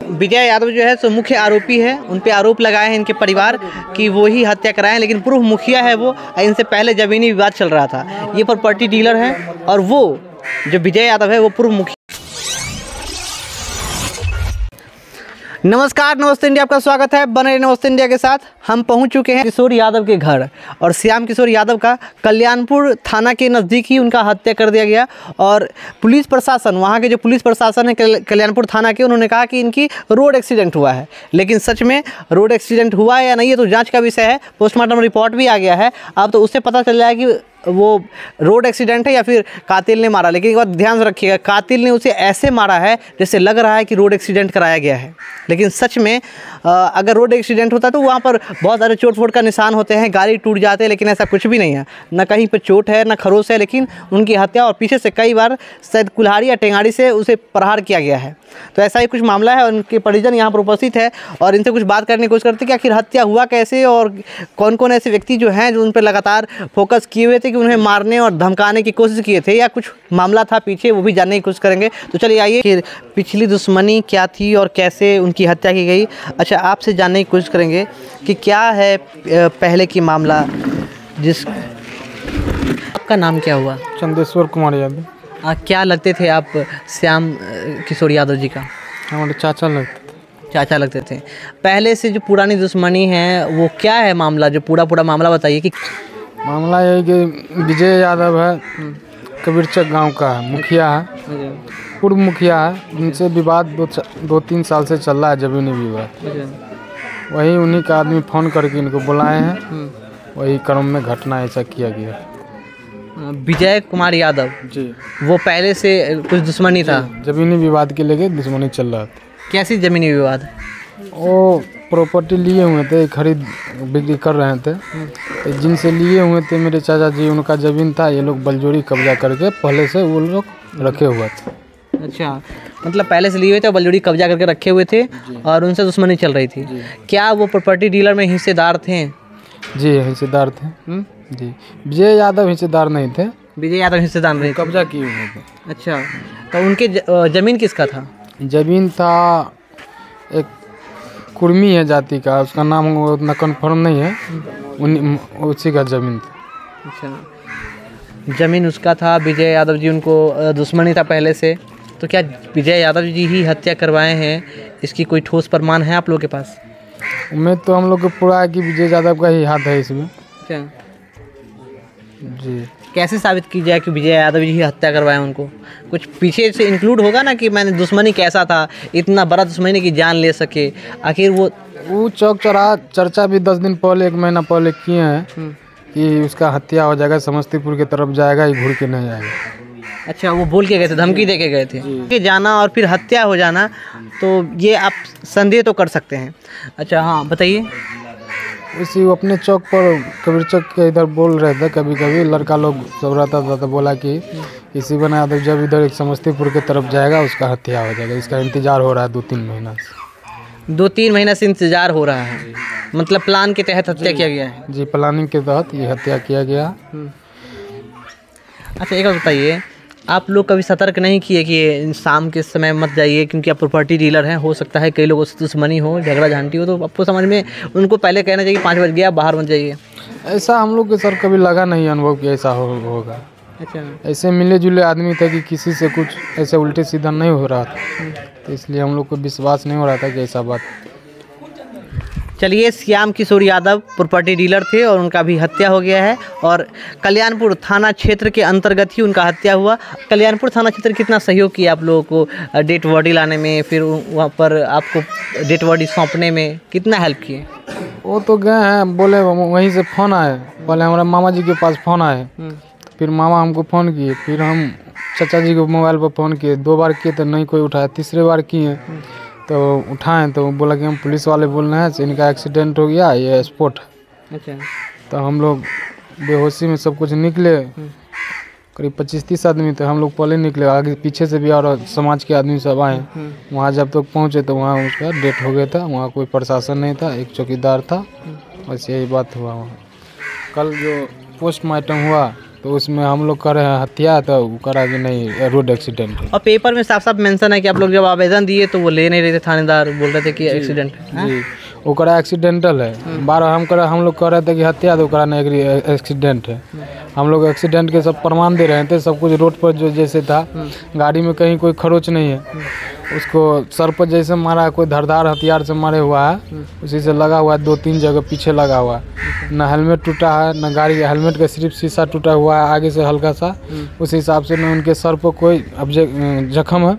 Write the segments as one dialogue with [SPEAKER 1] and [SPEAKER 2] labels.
[SPEAKER 1] विजय यादव जो है सो मुख्य आरोपी है। उन पे आरोप लगाए हैं इनके परिवार कि वो ही हत्या कराए, लेकिन पूर्व मुखिया है वो। इनसे पहले ज़मीनी विवाद चल रहा था। ये प्रॉपर्टी डीलर है और वो जो विजय यादव है वो पूर्व मुखिया। नमस्कार, नमस्ते इंडिया, आपका स्वागत है। बने रहिए नमस्ते इंडिया के साथ। हम पहुंच चुके हैं किशोर यादव के घर, और श्याम किशोर यादव का कल्याणपुर थाना के नज़दीक ही उनका हत्या कर दिया गया। और पुलिस प्रशासन, वहां के जो पुलिस प्रशासन है कल्याणपुर थाना के, उन्होंने कहा कि इनकी रोड एक्सीडेंट हुआ है। लेकिन सच में रोड एक्सीडेंट हुआ है या नहीं, ये तो जाँच का विषय है। पोस्टमार्टम रिपोर्ट भी आ गया है, अब तो उससे पता चल जाएगा कि वो रोड एक्सीडेंट है या फिर कातिल ने मारा। लेकिन एक बात ध्यान से रखिएगा, कातिल ने उसे ऐसे मारा है जैसे लग रहा है कि रोड एक्सीडेंट कराया गया है। लेकिन सच में अगर रोड एक्सीडेंट होता तो वहाँ पर बहुत सारे चोट फोट का निशान होते हैं, गाड़ी टूट जाते हैं, लेकिन ऐसा कुछ भी नहीं है। ना कहीं पर चोट है, ना खरोच है, लेकिन उनकी हत्या और पीछे से कई बार शायद कुल्हाड़ी या टेंगाड़ी से उसे प्रहार किया गया है। तो ऐसा ही कुछ मामला है। उनके परिजन यहाँ पर उपस्थित है और इनसे कुछ बात करने की कोशिश करते कि आखिर हत्या हुआ कैसे और कौन कौन ऐसे व्यक्ति जो हैं जो उन पर लगातार फोकस किए हुए थे कि उन्हें मारने और धमकाने की कोशिश किए थे, या कुछ मामला था पीछे, वो भी जानने की कोशिश करेंगे। तो चलिए आइए कि पिछली दुश्मनी क्या थी और कैसे उनकी हत्या की गई। अच्छा, आपसे जानने की कोशिश करेंगे कि क्या है पहले की मामला। आपका नाम क्या हुआ?
[SPEAKER 2] चंदेश्वर कुमार यादव।
[SPEAKER 1] क्या लगते थे आप श्याम किशोर यादव जी का?
[SPEAKER 2] हमारे चाचा लगते थे।
[SPEAKER 1] चाचा लगते थे। पहले से जो पुरानी दुश्मनी है वो क्या है मामला, जो पूरा मामला बताइए। कि
[SPEAKER 2] मामला यही कि विजय यादव है, कबीरचक गांव का है, मुखिया है, पूर्व मुखिया है। उनसे विवाद 2-3 साल से चल रहा है, ज़मीनी विवाद। वही उन्हीं का आदमी फ़ोन करके इनको बुलाए हैं, वही क्रम में घटना ऐसा किया गया।
[SPEAKER 1] विजय कुमार यादव
[SPEAKER 2] जी,
[SPEAKER 1] वो पहले से कुछ दुश्मनी था,
[SPEAKER 2] ज़मीनी विवाद के लेके दुश्मनी चल रहा था।
[SPEAKER 1] कैसी ज़मीनी विवाद?
[SPEAKER 2] वो प्रॉपर्टी लिए हुए थे, खरीद बिक्री कर रहे थे। तो जिनसे लिए हुए थे मेरे चाचा जी, उनका ज़मीन था, ये लोग बलजोरी कब्जा करके पहले से वो लोग रखे हुए थे।
[SPEAKER 1] अच्छा, मतलब पहले से लिए हुए थे, बलजोरी कब्जा करके रखे हुए थे और उनसे दुश्मनी चल रही थी। क्या वो प्रॉपर्टी डीलर में हिस्सेदार थे?
[SPEAKER 2] जी, हिस्सेदार थे। जी, विजय यादव हिस्सेदार नहीं थे।
[SPEAKER 1] विजय यादव हिस्सेदार नहीं,
[SPEAKER 2] कब्जा किए हुए थे।
[SPEAKER 1] अच्छा, तो उनके ज़मीन किसका था?
[SPEAKER 2] ज़मीन था एक कुर्मी है जाति का, उसका नाम उतना कन्फर्म नहीं है, उसी का ज़मीन था।
[SPEAKER 1] अच्छा, ज़मीन उसका था। विजय यादव जी, उनको दुश्मनी था पहले से। तो क्या विजय यादव जी ही हत्या करवाए हैं, इसकी कोई ठोस प्रमाण है आप लोगों के पास?
[SPEAKER 2] उम्मीद तो हम लोग को पूरा है कि विजय यादव का ही हाथ है इसमें।
[SPEAKER 1] क्या
[SPEAKER 2] जी,
[SPEAKER 1] कैसे साबित की जाए कि विजय यादव जी ही हत्या करवाए उनको? कुछ पीछे से इंक्लूड होगा ना कि मैंने दुश्मनी कैसा था, इतना बड़ा दुश्मनी की जान ले सके। आखिर वो
[SPEAKER 2] चौक चौराहा चर्चा भी 10 दिन पहले, 1 महीना पहले किए हैं कि उसका हत्या हो जाएगा, समस्तीपुर की तरफ जाएगा, ये घूर के नहीं आएगा।
[SPEAKER 1] अच्छा, वो बोल के गए थे, धमकी दे के गए थे कि जाना और फिर हत्या हो जाना, तो ये आप संदेह तो कर सकते हैं। अच्छा, हाँ बताइए।
[SPEAKER 2] उसी वो अपने चौक पर कबीरचक के इधर बोल रहे थे, कभी कभी लड़का लोग सब रहता था, तो बोला कि इसी बना यादव जब इधर एक समस्तीपुर की तरफ जाएगा उसका हत्या हो जाएगा। इसका इंतजार हो रहा है 2-3 महीना से।
[SPEAKER 1] 2-3 महीना से इंतजार हो रहा है, मतलब प्लान के तहत हत्या किया गया है?
[SPEAKER 2] जी, प्लानिंग के तहत ये हत्या किया गया।
[SPEAKER 1] अच्छा, एक बात बताइए, आप लोग कभी सतर्क नहीं किए कि शाम के समय मत जाइए, क्योंकि आप प्रॉपर्टी डीलर हैं, हो सकता है कई लोगों से दुश्मनी हो, झगड़ा झांटी हो, तो आपको समझ में उनको पहले कहना चाहिए 5 बज गया बाहर मत जाइए।
[SPEAKER 2] ऐसा हम लोग के सर कभी लगा नहीं अनुभव कि ऐसा होगा।
[SPEAKER 1] अच्छा,
[SPEAKER 2] ऐसे मिले जुले आदमी थे कि किसी से कुछ ऐसे उल्टे सीधा नहीं हो रहा था, तो इसलिए हम लोग को विश्वास नहीं हो रहा था कि ऐसा बात।
[SPEAKER 1] चलिए, श्याम किशोर यादव प्रॉपर्टी डीलर थे और उनका भी हत्या हो गया है, और कल्याणपुर थाना क्षेत्र के अंतर्गत ही उनका हत्या हुआ। कल्याणपुर थाना क्षेत्र कितना सहयोग किया आप लोगों को डेड बॉडी लाने में, फिर वहाँ पर आपको डेड बॉडी सौंपने में कितना हेल्प किए?
[SPEAKER 2] वो तो गए हैं, बोले वहीं से फ़ोन आए, पहले हमारे मामा जी के पास फ़ोन आए, फिर मामा हमको फ़ोन किए, फिर हम चाचा जी को मोबाइल पर फ़ोन किए, 2 बार किए तो नहीं कोई उठाया, तीसरे बार किए तो उठाएं तो बोला कि हम पुलिस वाले बोल रहे हैं, इनका एक्सीडेंट हो गया, ये स्पॉट। अच्छा, तो हम लोग बेहोशी में सब कुछ निकले, करीब 25-30 आदमी थे। हम लोग पहले निकले, आगे पीछे से भी और समाज के आदमी सब आए। वहाँ जब तक पहुँचे तो वहाँ उसका डेथ हो गया था। वहाँ कोई प्रशासन नहीं था, एक चौकीदार था, बस यही बात हुआ। वहाँ कल जो पोस्टमार्टम हुआ तो उसमें हम लोग कर रहे हैं हत्या, तो वो करा कि नहीं रोड एक्सीडेंट है।
[SPEAKER 1] और पेपर में साफ साफ मेंशन है कि आप लोग जब आवेदन दिए तो वो ले नहीं रहे थे, थानेदार बोल रहे थे कि एक्सीडेंट है।
[SPEAKER 2] जी, वो करा एक्सीडेंटल है। बार हम लोग कह रहे थे कि हत्या, तो करा नहीं एक्सीडेंट है। हम लोग एक्सीडेंट के सब प्रमाण दे रहे थे, सब कुछ रोड पर जो जैसे था, गाड़ी में कहीं कोई खरोच नहीं है। उसको सर पर जैसे मारा, कोई धारदार हथियार से मारे हुआ है, उसी से लगा हुआ है, 2-3 जगह पीछे लगा हुआ है। न हेलमेट टूटा है, न गाड़ी हेलमेट का सिर्फ शीशा टूटा हुआ है आगे से हल्का सा, उस हिसाब से न उनके सर पर कोई जख्म है,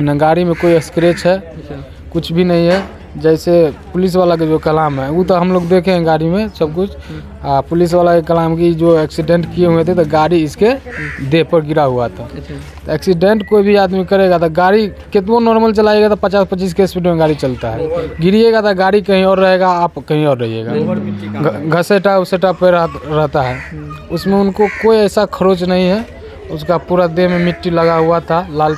[SPEAKER 2] न गाड़ी में कोई स्क्रैच है, कुछ भी नहीं है। जैसे पुलिस वाला के जो कलाम है वो तो हम लोग देखे हैं गाड़ी में सब कुछ। पुलिस वाला के कलाम की जो एक्सीडेंट किए हुए थे तो गाड़ी इसके देह पर गिरा हुआ था। तो एक्सीडेंट कोई भी आदमी करेगा तो गाड़ी कितना नॉर्मल चलाएगा तो 50-25 के स्पीड में गाड़ी चलता है, गिरिएगा तो गाड़ी कहीं और रहेगा, आप कहीं और रहिएगा। घसेटा उसेटा पे रहता है, उसमें उनको कोई ऐसा खरोच नहीं है। उसका पूरा देह में मिट्टी लगा हुआ था, लाल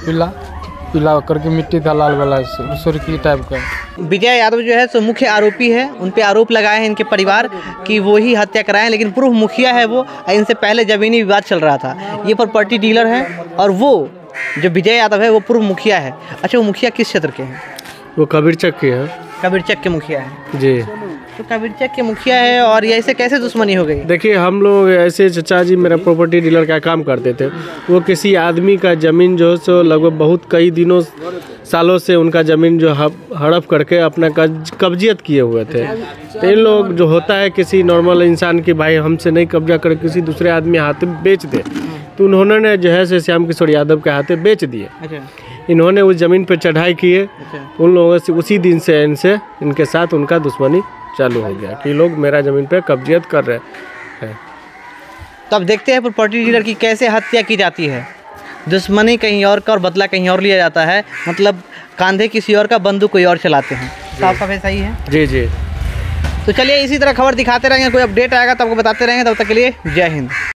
[SPEAKER 2] पीला करके मिट्टी था, लाल वाला सुर्खी टाइप का।
[SPEAKER 1] विजय यादव जो है सो मुख्य आरोपी है, उन पे आरोप लगाए हैं इनके परिवार कि वो ही हत्या कराए हैं, लेकिन पूर्व मुखिया है वो। इनसे पहले जमीनी विवाद चल रहा था। ये प्रॉपर्टी डीलर है और वो जो विजय यादव है वो पूर्व मुखिया है। अच्छा, वो मुखिया किस क्षेत्र के हैं?
[SPEAKER 3] वो कबीरचक के हैं।
[SPEAKER 1] कबीरचक के मुखिया है
[SPEAKER 3] जी।
[SPEAKER 1] तो कबीरचक के मुखिया है और ये ऐसे कैसे दुश्मनी हो गई?
[SPEAKER 3] देखिए, हम लोग ऐसे चचा जी मेरा प्रॉपर्टी डीलर का काम करते थे। वो किसी आदमी का ज़मीन जो है सो लगभग बहुत कई दिनों सालों से उनका ज़मीन जो हड़प करके अपना कब्जियत किए हुए थे। तो इन लोग जो होता है किसी नॉर्मल इंसान की भाई हमसे नहीं कब्जा कर किसी दूसरे आदमी हाथ में बेच दे, तो उन्होंने जो है से श्याम किशोर यादव के हाथे बेच दिए। इन्होंने उस ज़मीन पर चढ़ाई किए। उन लोगों से उसी दिन से इनके साथ उनका दुश्मनी चालू हो गया कि लोग मेरा ज़मीन पे कब्जियत कर रहे हैं।
[SPEAKER 1] तो अब देखते हैं प्रॉपर्टी डीलर की कैसे हत्या की जाती है। दुश्मनी कहीं और का और बदला कहीं और लिया जाता है, मतलब कांधे किसी और का, बंदूक कोई और चलाते हैं। साफ साफ ऐसा ही है।
[SPEAKER 3] जी जी।
[SPEAKER 1] तो चलिए इसी तरह खबर दिखाते रहेंगे, कोई अपडेट आएगा तो आपको बताते रहेंगे। तब तक के लिए जय हिंद।